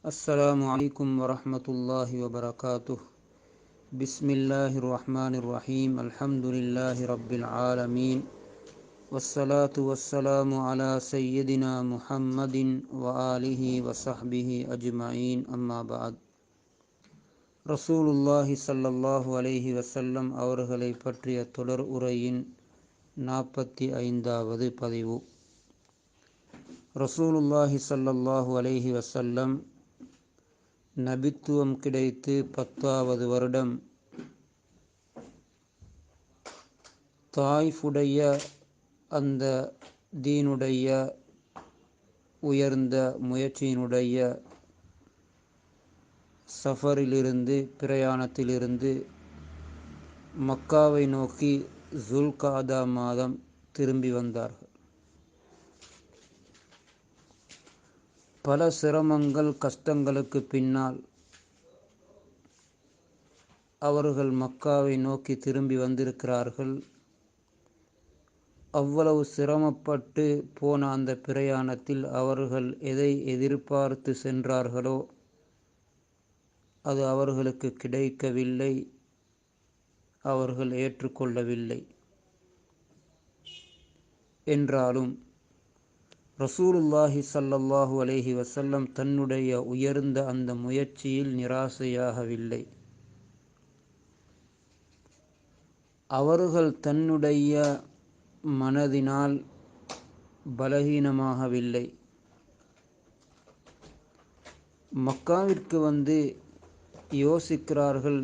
السلام عليكم ورحمة الله وبركاته. بسم الله الرحمن الرحيم. الحمد لله رب العالمين، والصلاة والسلام على سيدنا محمد وآله وصحبه أجمعين. أما بعد. ரசூலுல்லாஹி ஸல்லல்லாஹு அலைஹி வஸல்லம் அவர்களை பற்றிய தொடர் உரையின் 45வது பதிவு. ரசூலுல்லாஹி ஸல்லல்லாஹு அலைஹி வஸல்லம் நபித்துவம் கிடைத்து 10வது வருடம் தாயிஃபுடைய அந்த தீனுடைய உயர்ந்த முயற்சியினுடைய சஃபரிலிருந்து பிரயாணத்திலிருந்து மக்காவை நோக்கி ஜுல்காதா மாதம் திரும்பி வந்தார்கள். பல சிரமங்கள் கஷ்டங்களுக்கு பின்னால் அவர்கள் மக்காவை நோக்கி திரும்பி வந்திருக்கிறார்கள். அவ்வளவு சிரமப்பட்டு போன அந்த பிரயாணத்தில் அவர்கள் எதை எதிர்பார்த்து சென்றார்களோ அது அவர்களுக்கு கிடைக்கவில்லை, அவர்கள் ஏற்றுக்கொள்ளவில்லை. என்றாலும் ரசூலுல்லாஹி ஸல்லல்லாஹு அலைஹி வஸல்லம் தன்னுடைய உயர்ந்த அந்த முயற்சியில் நிராசையாகவில்லை. அவர்கள் தன்னுடைய மனதினால் பலகீனமாகவில்லை. மக்காவிற்கு வந்து யோசிக்கிறார்கள்,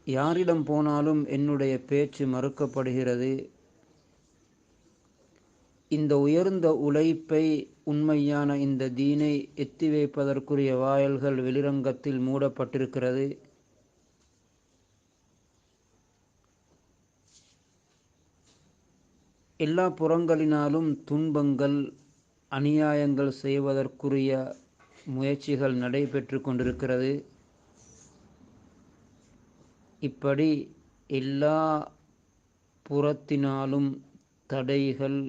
யாரிடம் போனாலும் என்னுடைய பேச்சு மறுக்கப்படுகிறது. இந்த உயர்ந்த உழைப்பை, உண்மையான இந்த தீனை எத்தி வைப்பதற்குரிய வாயல்கள் வெளிரங்கத்தில் மூடப்பட்டிருக்கிறது. எல்லா புறங்களினாலும் துன்பங்கள், அநியாயங்கள் செய்வதற்குரிய முயற்சிகள் நடைபெற்று கொண்டிருக்கிறது. இப்படி எல்லா புறத்தினாலும் தடைகள்,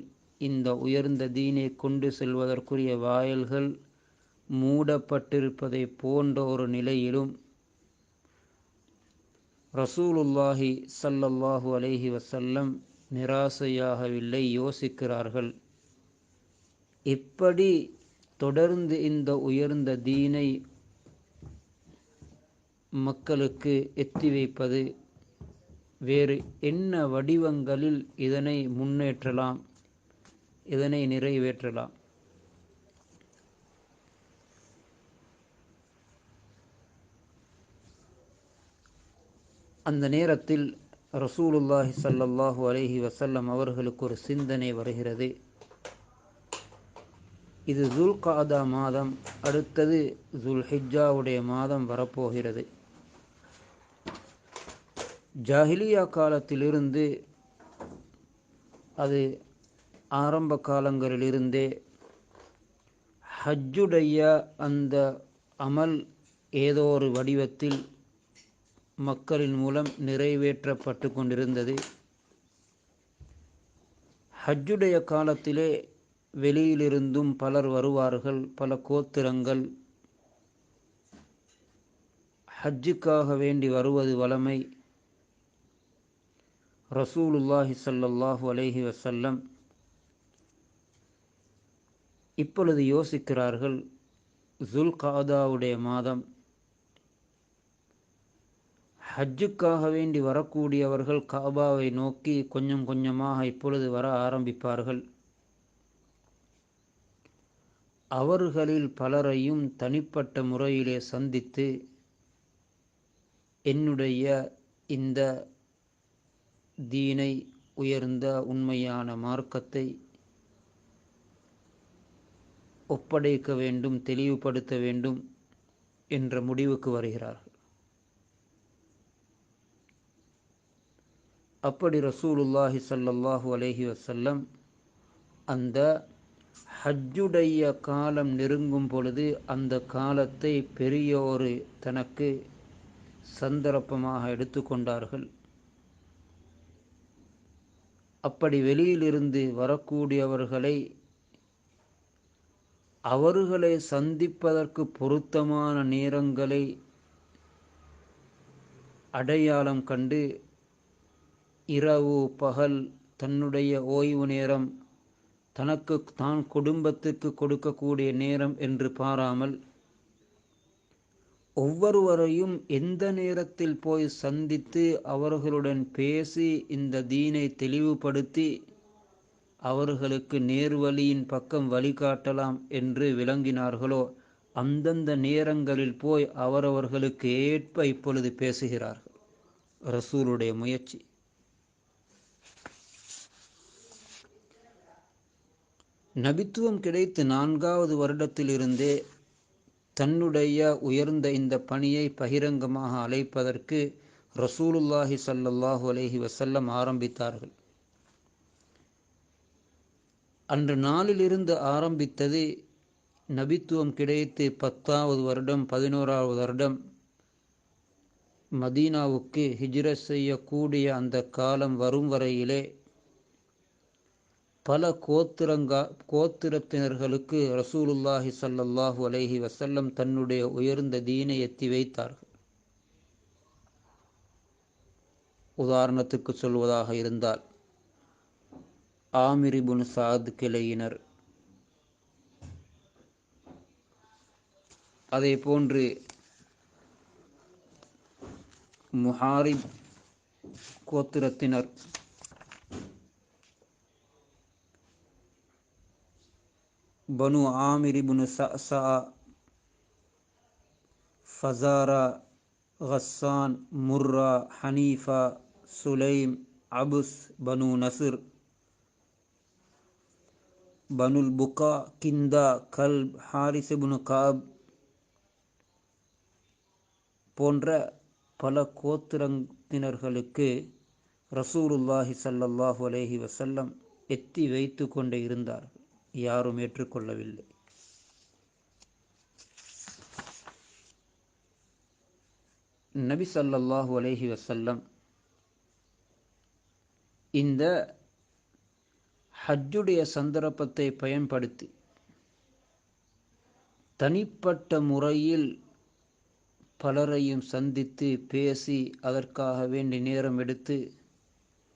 இந்த உயர்ந்த தீனை கொண்டு செல்வதற்குரிய வாயல்கள் மூடப்பட்டிருப்பதை போன்ற ஒரு நிலையிலும் ரசூலுல்லாஹி ஸல்லல்லாஹு அலைஹி வஸல்லம் நிராசையாகவில்லை. யோசிக்கிறார்கள், எப்படி தொடர்ந்து இந்த உயர்ந்த தீனை மக்களுக்கு எத்தி வைப்பது, வேறு என்ன வடிவங்களில் இதனை முன்னேற்றலாம், இதனை நிறைவேற்றலாம். அந்த நேரத்தில் ரசூலுல்லாஹி ஸல்லல்லாஹு அலைஹி வஸல்லம் அவர்களுக்கு ஒரு சிந்தனை வருகிறது. இது ஜுல்காதா மாதம், அடுத்தது ஜுல்ஹிஜ்ஜாவுடைய மாதம் வரப்போகிறது. ஜாஹிலியா காலத்திலிருந்து, அது ஆரம்ப காலங்களிலிருந்தே ஹஜ்ஜுடைய அந்த அமல் ஏதோ ஒரு வடிவத்தில் மக்களின் மூலம் நிறைவேற்றப்பட்டு கொண்டிருந்தது. ஹஜ்ஜுடைய காலத்திலே வெளியிலிருந்தும் பலர் வருவார்கள். பல கோத்திரங்கள் ஹஜ்ஜுக்காக வேண்டி வருவது வழமை. ரசூலுல்லாஹி ஸல்லல்லாஹு அலைஹி வஸல்லம் இப்பொழுது யோசிக்கிறார்கள், ஜுல்காதாவுடைய மாதம், ஹஜ்ஜுக்காக வேண்டி வரக்கூடியவர்கள் காபாவை நோக்கி கொஞ்சம் கொஞ்சமாக இப்பொழுது வர ஆரம்பிப்பார்கள். அவர்களில் பலரையும் தனிப்பட்ட முறையிலே சந்தித்து என்னுடைய இந்த தீனை, உயர்ந்த உண்மையான மார்க்கத்தை ஒப்படைக்க வேண்டும், தெளிவுபடுத்த வேண்டும் என்ற முடிவுக்கு வருகிறார்கள். அப்படி ரசூலுல்லாஹி ஸல்லல்லாஹு அலைஹி வஸல்லம் அந்த ஹஜ்ஜுடைய காலம் நெருங்கும் பொழுது அந்த காலத்தை பெரிய ஒரு தனக்கு சந்தர்ப்பமாக எடுத்துக்கொண்டார்கள். அப்படி வெளியிலிருந்து வரக்கூடியவர்களை அவர்களை சந்திப்பதற்கு பொருத்தமான நேரங்களை அடையாளம் கண்டு இரவு பகல் தன்னுடைய ஓய்வு நேரம் தனக்கு தான் குடும்பத்துக்கு கொடுக்கக்கூடிய நேரம் என்று பாராமல் ஒவ்வொருவரையும் எந்த நேரத்தில் போய் சந்தித்து அவர்களுடன் பேசி இந்த தீனை தெளிவுபடுத்தி அவர்களுக்கு நேர்வழியின் பக்கம் வழிகாட்டலாம் என்று விளங்கினார்களோ அந்தந்த நேரங்களில் போய் அவரவர்களுக்கு ஏற்ப இப்பொழுது பேசுகிறார்கள். ரசூலுடைய முயற்சி. நபித்துவம் கிடைத்து 4வது வருடத்திலிருந்தே தன்னுடைய உயர்ந்த இந்த பணியை பகிரங்கமாக அழைப்பதற்கு ரசூலுல்லாஹி ஸல்லல்லாஹு அலைஹி வஸல்லம் ஆரம்பித்தார்கள். அன்று நாளிலிருந்து ஆரம்பித்தது நபித்துவம் கிடைத்து 10வது வருடம் 11வது வருடம் மதீனாவுக்கு ஹிஜ்ரத் செய்யக்கூடிய அந்த காலம் வரும் வரையிலே பல கோத்திரத்தினர்களுக்கு ரசூலுல்லாஹி ஸல்லல்லாஹு அலைஹி வஸல்லம் தன்னுடைய உயர்ந்த தீனை எத்தி வைத்தார்கள். உதாரணத்துக்கு சொல்வதாக இருந்தால் ஆமிர் இப்னு சாத் கிளையினர், அதே போன்று முஹாரிப் கோத்திரத்தினர், பனு ஆமிர் இப்னு சஅசா, ஃபஸாரா, கஸ்ஸான், முர்ரா, ஹனீஃபா, சுலைம், அபுஸ், பனு நஸ்ர், பனுல் புகா, கிந்தா, கல்ப், ஹாரிஸ் இப்னு காப் போன்ற பல கோத்திரத்தினர்களுக்கு ரசூலுல்லாஹி ஸல்லல்லாஹு அலைஹி வஸல்லம் எத்தி வைத்து கொண்டே இருந்தார்கள். யாரும் ஏற்றுக்கொள்ளவில்லை. நபி ஸல்லல்லாஹு அலைஹி வஸல்லம் இந்த ஹஜ்ஜுடைய சந்தர்ப்பத்தை பயன்படுத்தி தனிப்பட்ட முறையில் பலரையும் சந்தித்து பேசி அதற்காக வேண்டி நேரம் எடுத்து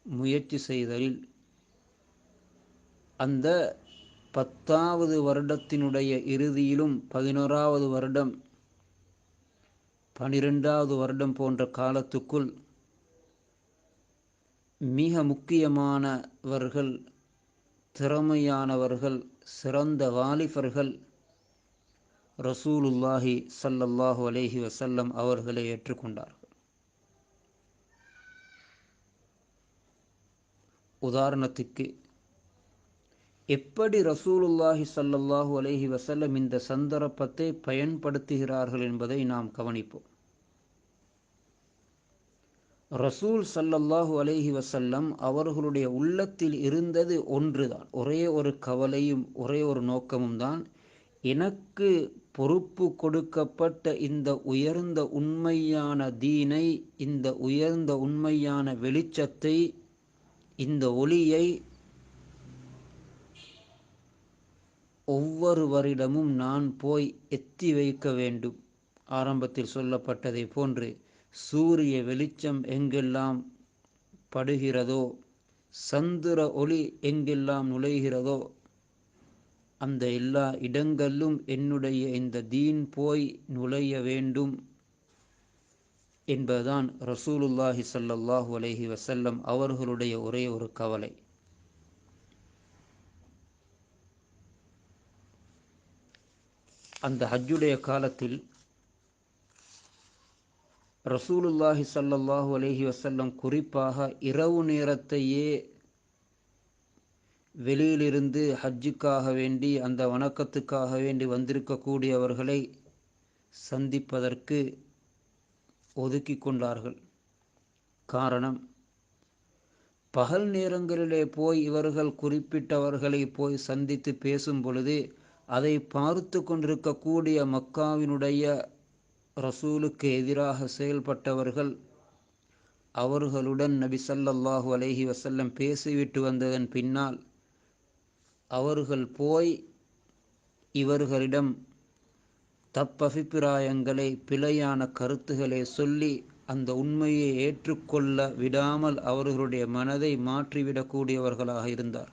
முயற்சி செய்தலில் அந்த 10வது வருடத்தினுடைய இறுதியிலும் 11வது வருடம் 12வது வருடம் போன்ற காலத்துக்குள் மிக முக்கியமானவர்கள், திறமையானவர்கள், சிறந்த வாலிபர்கள் ரசூலுல்லாஹி ஸல்லல்லாஹு அலைஹி வஸல்லம் அவர்களை ஏற்றுக்கொண்டார்கள். உதாரணத்துக்கு எப்படி ரசூலுல்லாஹி ஸல்லல்லாஹு அலைஹி வஸல்லம் இந்த சந்தர்ப்பத்தை பயன்படுத்துகிறார்கள் என்பதை நாம் கவனிப்போம். ரசூல் ஸல்லல்லாஹு அலைஹி வஸல்லம் அவர்களுடைய உள்ளத்தில் இருந்தது ஒன்றுதான், ஒரே ஒரு கவலையும் ஒரே ஒரு நோக்கமும் தான். எனக்கு பொறுப்பு கொடுக்கப்பட்ட இந்த உயர்ந்த உண்மையான தீனை, இந்த உயர்ந்த உண்மையான வெளிச்சத்தை, இந்த ஒளியை ஒவ்வொருவரிடமும் நான் போய் எத்தி வைக்க வேண்டும். ஆரம்பத்தில் சொல்லப்பட்டதை போன்று சூரிய வெளிச்சம் எங்கெல்லாம் படுகிறதோ, சந்திர ஒளி எங்கெல்லாம் நுழைகிறதோ, அந்த எல்லா இடங்களிலும் என்னுடைய இந்த தீன் போய் நுழைய வேண்டும் என்பதுதான் ரசூலுல்லாஹி ஸல்லல்லாஹு அலைஹி வஸல்லம் அவர்களுடைய ஒரே ஒரு கவலை. அந்த ஹஜ்ஜுடைய காலத்தில் ரசூலுல்லாஹி ஸல்லல்லாஹு அலைஹி வஸல்லம் குறிப்பாக இரவு நேரத்தையே வெளியிலிருந்து ஹஜ்ஜுக்காக வேண்டி, அந்த வணக்கத்துக்காக வேண்டி வந்திருக்கக்கூடியவர்களை சந்திப்பதற்கு ஒதுக்கி கொண்டார்கள். காரணம், பகல் நேரங்களிலே போய் இவர்கள் குறிப்பிட்டவர்களை போய் சந்தித்து பேசும் பொழுது அதை பார்த்து கொண்டிருக்கக்கூடிய மக்காவினுடைய ரசூலுக்கு எதிராக செயல்பட்டவர்கள் அவர்களுடன் நபி ஸல்லல்லாஹு அலைஹி வஸல்லம் பேசிவிட்டு வந்ததன் பின்னால் அவர்கள் போய் இவர்களிடம் தப்பபிப்பிராயங்களை, பிழையான கருத்துக்களை சொல்லி அந்த உண்மையை ஏற்றுக்கொள்ள விடாமல் அவர்களுடைய மனதை மாற்றிவிடக்கூடியவர்களாக இருந்தார்.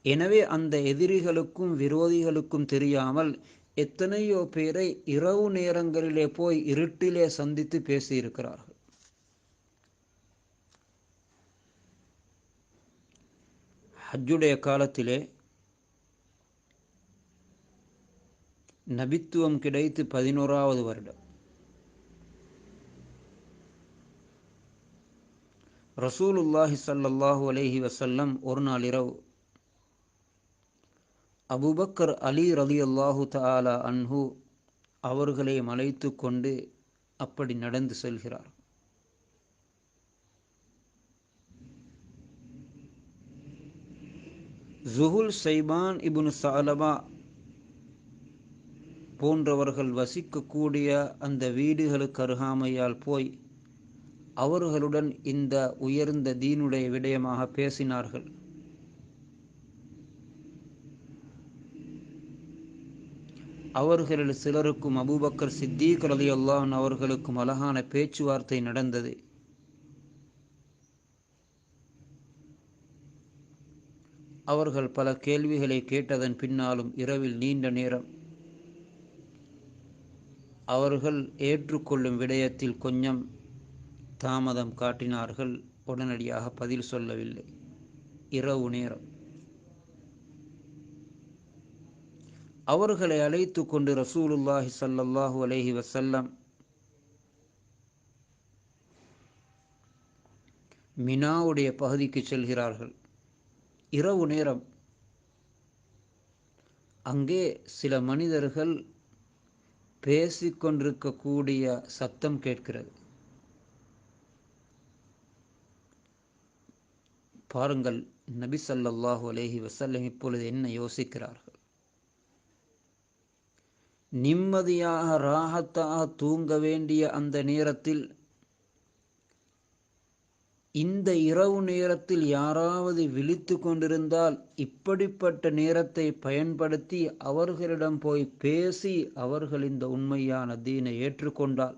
எனவே அந்த எதிரிகளுக்கும் விரோதிகளுக்கும் தெரியாமல் எத்தனையோ பேரை இரவு நேரங்களிலே போய் இருட்டிலே சந்தித்து பேசியிருக்கிறார்கள். ஹஜ்ஜுடைய காலத்திலே நபித்துவம் கிடைத்து 11வது வருடம் ரசூலுல்லாஹி ஸல்லல்லாஹு அலைஹி வஸல்லம் ஒரு நாள் இரவு அபூபக்கர் அலி ரலியல்லாஹு தஆலா அன்ஹு அவர்களை அழைத்து கொண்டு அப்படி நடந்து செல்கிறார். ஜுஹுல் சைபான் இப்னு சஅலபா போன்றவர்கள் வசிக்கக்கூடிய அந்த வீடுகளுக்கு அருகாமையால் போய் அவர்களுடன் இந்த உயர்ந்த தீனுடைய விடயமாக பேசினார்கள். அவர்களில் சிலருக்கும் அபூபக்கர் சித்தீக் ரலியல்லாஹு அன்ஹு அவர்களுக்கும் அழகான பேச்சுவார்த்தை நடந்தது. அவர்கள் பல கேள்விகளை கேட்டதன் பின்னாலும் இரவில் நீண்ட நேரம் அவர்கள் ஏற்றுக்கொள்ளும் விடயத்தில் கொஞ்சம் தாமதம் காட்டினார்கள். உடனடியாக பதில் சொல்லவில்லை. இரவு நேரம் அவர்களை அழைத்து கொண்டு ரசூலுல்லாஹி ஸல்லல்லாஹு அலைஹி வஸல்லம் மினாவுடைய பகுதிக்கு செல்கிறார்கள். இரவு நேரம் அங்கே சில மனிதர்கள் பேசிக்கொண்டிருக்கக்கூடிய சத்தம் கேட்கிறது. பாருங்கள், நபி ஸல்லல்லாஹு அலைஹி வஸல்லம் இப்பொழுது என்ன யோசிக்கிறார்கள்? நிம்மதியாக ராஹத்தாக தூங்க வேண்டிய அந்த நேரத்தில், இந்த இரவு நேரத்தில் யாராவது விழித்து கொண்டிருந்தால் இப்படிப்பட்ட நேரத்தை பயன்படுத்தி அவர்களிடம் போய் பேசி அவர்கள் இந்த உண்மையான தீனை ஏற்றுக்கொண்டால்,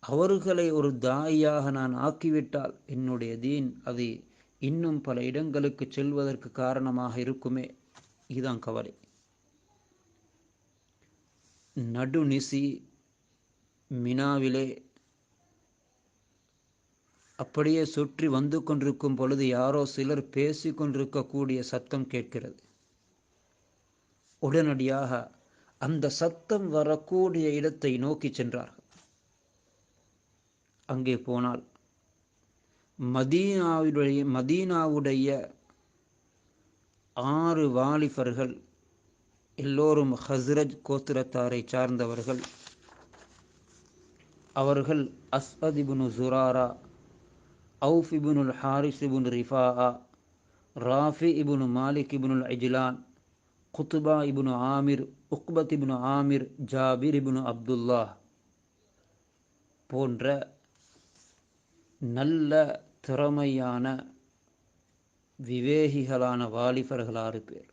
அவர்களை ஒரு தாயாக நான் ஆக்கிவிட்டால் என்னுடைய தீன் அது இன்னும் பல இடங்களுக்கு செல்வதற்கு காரணமாக இருக்குமே. இதுதான் கவலை. நடுநிசி மினாவிலே அப்படியே சுற்றி வந்து கொண்டிருக்கும் பொழுது யாரோ சிலர் பேசி கொண்டிருக்கக்கூடிய சத்தம் கேட்கிறது. உடனடியாக அந்த சத்தம் வரக்கூடிய இடத்தை நோக்கி சென்றார்கள். அங்கே போனால் மதீனாவுடைய 6 வாலிபர்கள், எல்லோரும் ஹஸ்ரஜ் கோத்திரத்தாரை சார்ந்தவர்கள். அவர்கள் அஸ்அத் இப்னு ஜுராரா, அவுஃப் இப்னுல் ஹாரிஸ் இப்னு ரிஃபாஆ, ராஃபி இப்னு மாலிக் இப்னுல் இஜ்லான், குத்பா இப்னு ஆமிர், உக்பத் இப்னு ஆமிர், ஜாபிர் இப்னு அப்துல்லாஹ் போன்ற நல்ல திறமையான விவேகிகளான வாலிபர்கள் 6 பேர்.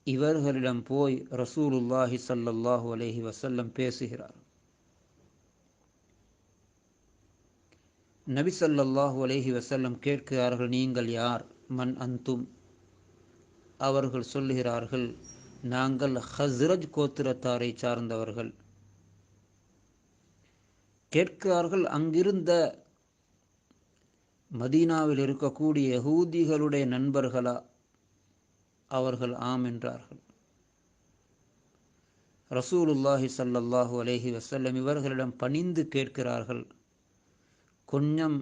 இவர்களிடம் போய் ரசூலுல்லாஹி ஸல்லல்லாஹு அலைஹி வஸல்லம் பேசுகிறார். நபி ஸல்லல்லாஹு அலைஹி வஸல்லம் கேட்கிறார்கள், நீங்கள் யார்? மன் அந்தும்? அவர்கள் சொல்லுகிறார்கள், நாங்கள் ஹஸ்ரஜ் கோத்திரத்தாரை சார்ந்தவர்கள். கேட்கிறார்கள், அங்கிருந்த மதீனாவில் இருக்கக்கூடிய யஹூதிகளுடைய நண்பர்களா? அவர்கள் ஆம் என்றார்கள். ரசூலுல்லாஹி ஸல்லல்லாஹு அலைஹி வஸல்லம் இவர்களிடம் பணிந்து கேட்கிறார்கள், கொஞ்சம்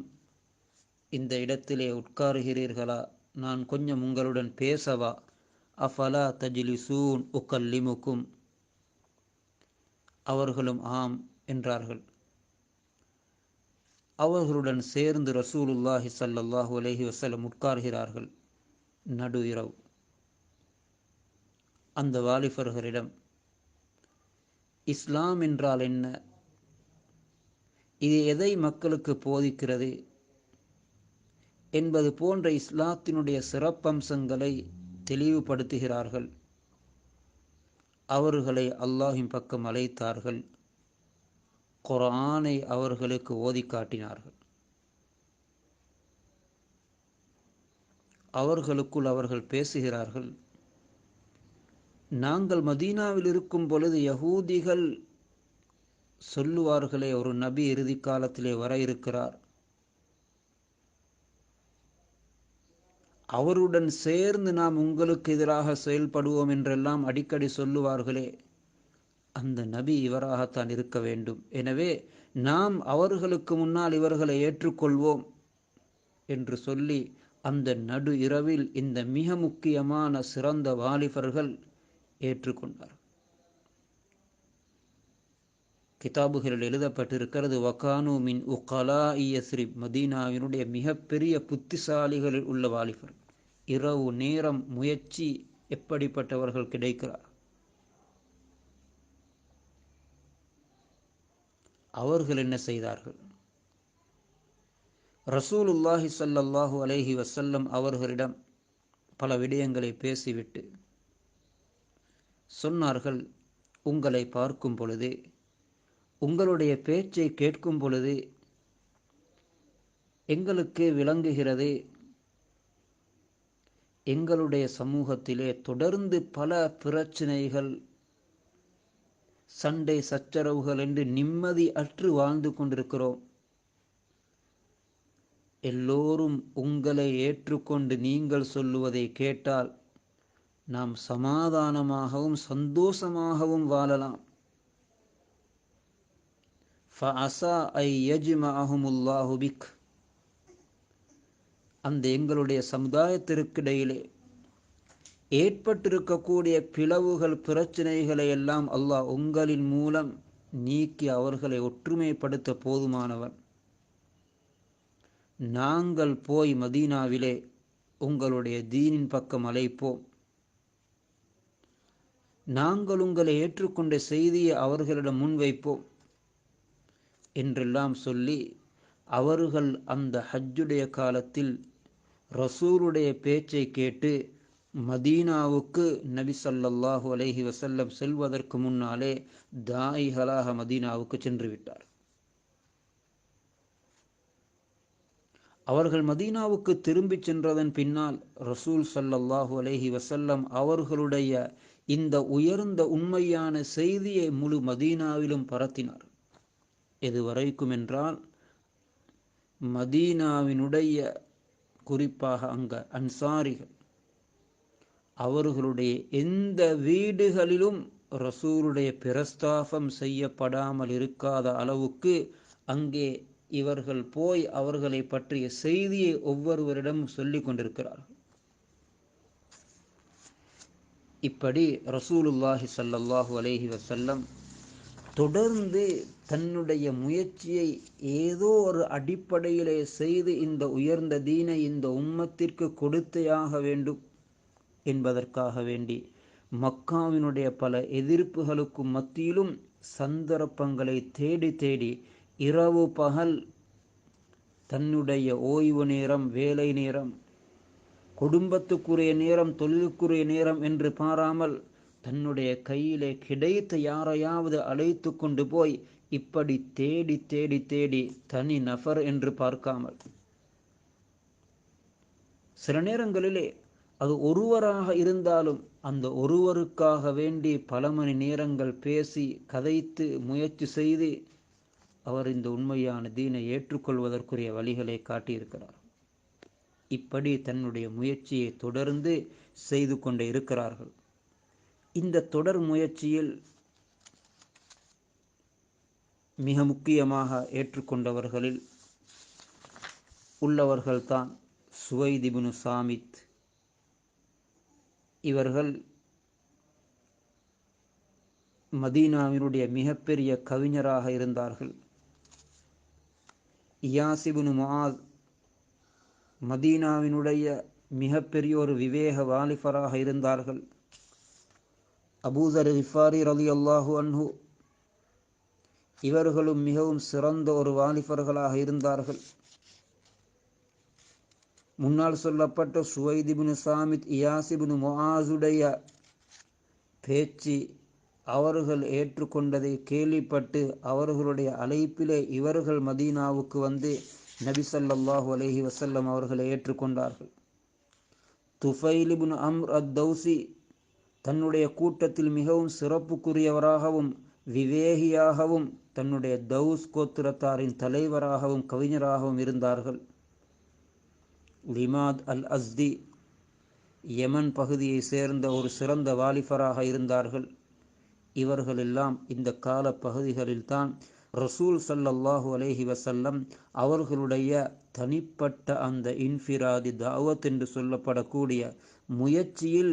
இந்த இடத்திலே உட்காருகிறீர்களா? நான் கொஞ்சம் உங்களுடன் பேசவா? அஃபலா தஜ்லிசூன் உகல்லிமுக்கும்? அவர்களும் ஆம் என்றார்கள். அவர்களுடன் சேர்ந்து ரசூலுல்லாஹி ஸல்லல்லாஹு அலைஹி வஸல்லம் உட்கார்கிறார்கள். நடு இரவு. அந்த வாலிபர்களிடம் இஸ்லாம் என்றால் என்ன? இது எதை மக்களுக்கு போதிக்கிறது? என்பது போன்ற இஸ்லாத்தினுடைய சிறப்பம்சங்களை தெளிவுபடுத்துகிறார்கள். அவர்களை அல்லாஹ்வின் பக்கம் அழைத்தார்கள். குர்ஆனை அவர்களுக்கு ஓதி காட்டினார்கள். அவர்களுக்குள் அவர்கள் பேசுகிறார்கள், நாங்கள் மதீனாவில் இருக்கும் பொழுது யகூதிகள் சொல்லுவார்களே, ஒரு நபி இறுதி காலத்திலே வர இருக்கிறார், அவருடன் சேர்ந்து நாம் உங்களுக்கு எதிராக செயல்படுவோம் என்றெல்லாம் அடிக்கடி சொல்லுவார்களே, அந்த நபி இவராகத்தான் இருக்க வேண்டும். எனவே நாம் அவர்களுக்கு முன்னால் இவர்களை ஏற்றுக்கொள்வோம் என்று சொல்லி அந்த நடு இரவில் இந்த மிக முக்கியமான சிறந்த வாலிபர்கள் ஏற்றுக்கொண்டார். கிதாபுகளில் எழுதப்பட்டிருக்கிறது, வகானு மின் உகலாஇ யஸ்ரிப், மதீனாவினுடைய மிகப்பெரிய புத்திசாலிகளில் உள்ள வாலிபர். இரவு நேரம் முயற்சி எப்படிப்பட்டவர்கள் கிடைக்கிறார். அவர்கள் என்ன செய்தார்கள்? ரசூலுல்லாஹி ஸல்லல்லாஹு அலைஹி வஸல்லம் அவர்களிடம் பல விடயங்களை பேசிவிட்டு சொன்னார்கள், உங்களை பார்க்கும் பொழுது, உங்களுடைய பேச்சை கேட்கும் பொழுது எங்களுக்கு விளங்குகிறது, எங்களுடைய சமூகத்திலே தொடர்ந்து பல பிரச்சனைகள், சண்டை சச்சரவுகள் என்று நிம்மதி அற்று வாழ்ந்து கொண்டிருக்கிறோம். எல்லோரும் உங்களை ஏற்றுக்கொண்டு நீங்கள் சொல்லுவதை கேட்டால் நாம் சமாதானமாகவும் சந்தோஷமாகவும் வாழலாம். ஃபஅஸா ஐ யஜ்மஅஹுமுல்லாஹு பிக், அந்த எங்களுடைய சமுதாயத்திற்கிடையிலே ஏற்பட்டிருக்கக்கூடிய பிளவுகள் பிரச்சனைகளை எல்லாம் அல்லாஹ் உங்களின் மூலம் நீக்கி அவர்களை ஒற்றுமைப்படுத்த போதுமானவன். நாங்கள் போய் மதீனாவிலே உங்களுடைய தீனின் பக்கம் அழைப்போம், நாங்கள் உங்களை ஏற்றுக்கொண்ட செய்தியை அவர்களிடம் முன்வைப்போம் என்றெல்லாம் சொல்லி அவர்கள் அந்த ஹஜ்ஜுடைய காலத்தில் ரசூலுடைய பேச்சை கேட்டு மதீனாவுக்கு நபி ஸல்லல்லாஹு அலைஹி வஸல்லம் செல்வதற்கு முன்னாலே தாயிகளாக மதீனாவுக்கு சென்று விட்டார். அவர்கள் மதீனாவுக்கு திரும்பி சென்றதன் பின்னால் ரசூல் ஸல்லல்லாஹு அலைஹி வஸல்லம் அவர்களுடைய இந்த உயர்ந்த உண்மையான செய்தியை முழு மதீனாவிலும் பரத்தினார். எதுவரைக்கும் என்றால், மதீனாவினுடைய குறிப்பாக அங்க அன்சாரிகள், அவர்களுடைய எந்த வீடுகளிலும் ரசூலுடைய பிரஸ்தாபம் செய்யப்படாமல் இருக்காத அளவுக்கு அங்கே இவர்கள் போய் அவர்களை பற்றிய செய்தியை ஒவ்வொருவரிடம் சொல்லிக் கொண்டிருக்கிறார்கள். இப்படி ரசூலுல்லாஹி ஸல்லல்லாஹு அலைஹி வஸல்லம் தொடர்ந்து தன்னுடைய முயற்சியை ஏதோ ஒரு அடிப்படையிலே செய்து இந்த உயர்ந்த தீனை இந்த உம்மத்திற்கு கொடுத்தேயாக வேண்டும் என்பதற்காக வேண்டி மக்காவினுடைய பல எதிர்ப்புகளுக்கு மத்தியிலும் சந்தர்ப்பங்களை தேடி தேடி இரவு பகல் தன்னுடைய ஓய்வு நேரம், வேலை நேரம், குடும்பத்துக்குரிய நேரம், தொழிலுக்குரிய நேரம் என்று பாராமல் தன்னுடைய கையிலே கிடைத்த யாரையாவது அழைத்து கொண்டு போய் இப்படி தேடி தேடி தேடி, தனி நபர் என்று பார்க்காமல், சில நேரங்களிலே அது ஒருவராக இருந்தாலும் அந்த ஒருவருக்காக வேண்டி பல மணி நேரங்கள் பேசி கதைத்து முயற்சி செய்து அவர் இந்த உண்மையான தீனை ஏற்றுக்கொள்வதற்குரிய வழிகளை காட்டியிருக்கிறார். இப்படி தன்னுடைய முயற்சியை தொடர்ந்து செய்து கொண்டே இருக்கிறார்கள். இந்த தொடர் முயற்சியில் மிக முக்கியமாக ஏற்றுக்கொண்டவர்களில் உள்ளவர்கள்தான் சுவைத் இப்னு சாமித். இவர்கள் மதீனாவினுடைய மிகப்பெரிய கவிஞராக இருந்தார்கள். இயாஸ் இப்னு முஆத் மதீனாவினுடைய மிகப்பெரிய ஒரு விவேக வாலிபராக இருந்தார்கள். அபூ ஸர் கிஃபாரி ரலியல்லாஹு அன்ஹு இவர்களும் மிகவும் சிறந்த ஒரு வாலிபர்களாக இருந்தார்கள். முன்னால் சொல்லப்பட்ட சுவைத் இப்னு சாமித், இயாஸ் இப்னு முஆஸுடைய பேச்சு அவர்கள் ஏற்றுக்கொண்டதை கேள்விப்பட்டு அவர்களுடைய அழைப்பிலே இவர்கள் மதீனாவுக்கு வந்து நபி ஸல்லல்லாஹு அலைஹி வஸல்லம் அவர்களை ஏற்றுக்கொண்டார்கள். துஃபைல் இப்னு அம்ர் அத்-தௌசி தன்னுடைய கூட்டத்தில் மிகவும் சிறப்புக்குரியவராகவும் விவேகியாகவும் தன்னுடைய தௌஸ் கோத்திரத்தாரின் தலைவராகவும் கவிஞராகவும் இருந்தார்கள். லிமாத் அல் அஸ்தி யமன் பகுதியை சேர்ந்த ஒரு சிறந்த வாலிபராக இருந்தார்கள். இவர்கள் எல்லாம் இந்த கால பகுதிகளில்தான் ரசூல் ஸல்லல்லாஹு அலைஹி வஸல்லம் அவர்களுடைய தனிப்பட்ட அந்த இன்ஃபிராதி தாவத் என்று சொல்லப்படக்கூடிய முயற்சியில்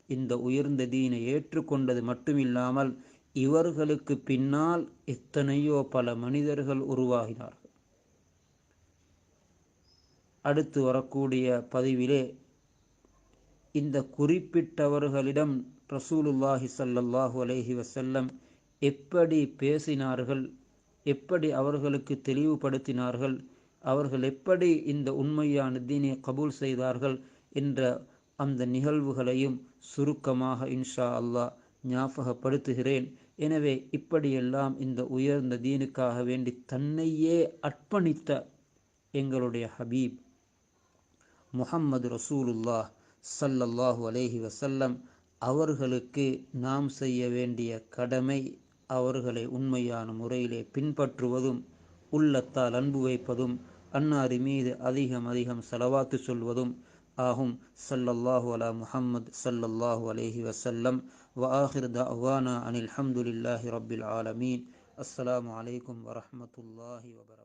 இந்த உயர்ந்த தீனை ஏற்றுக்கொண்டது மட்டுமில்லாமல் இவர்களுக்கு பின்னால் எத்தனையோ பல மனிதர்கள் உருவாகினார்கள். அடுத்து வரக்கூடிய பதிவிலே இந்த குறிப்பிட்டவர்களிடம் ரசூலுல்லாஹி ஸல்லல்லாஹு அலைஹி வஸல்லம் எப்படி பேசினார்கள், எப்படி அவர்களுக்கு தெளிவுபடுத்தினார்கள், அவர்கள் எப்படி இந்த உண்மையான தீனை கபூல் செய்தார்கள் என்ற அந்த நிகழ்வுகளையும் சுருக்கமாக இன்ஷா அல்லாஹ் ஞாபகப்படுத்துகிறேன். எனவே இப்படியெல்லாம் இந்த உயர்ந்த தீனுக்காக வேண்டி தன்னையே அர்ப்பணித்த எங்களுடைய ஹபீப் முஹம்மது ரசூலுல்லாஹ் ஸல்லல்லாஹு அலைஹி வஸல்லம் அவர்களுக்கு நாம் செய்ய வேண்டிய கடமை அவர்களை உண்மையான முறையிலே பின்பற்றுவதும், உள்ளத்தால் அன்பு வைப்பதும், அன்னாரி மீது அதிகம் அதிகம் ஸலவாத்து சொல்வதும் ஆகும். ஸல்லல்லாஹு அலா முஹம்மது ஸல்லல்லாஹு அலைஹி வஸல்லம். வ ஆகிர் தஅவானா அனில் ஹம்துலில்லாஹி ரப்பில் ஆலமீன். அஸ்ஸலாமு அலைக்கும் வரஹ்மத்துல்லாஹி வபரகாத்துஹு.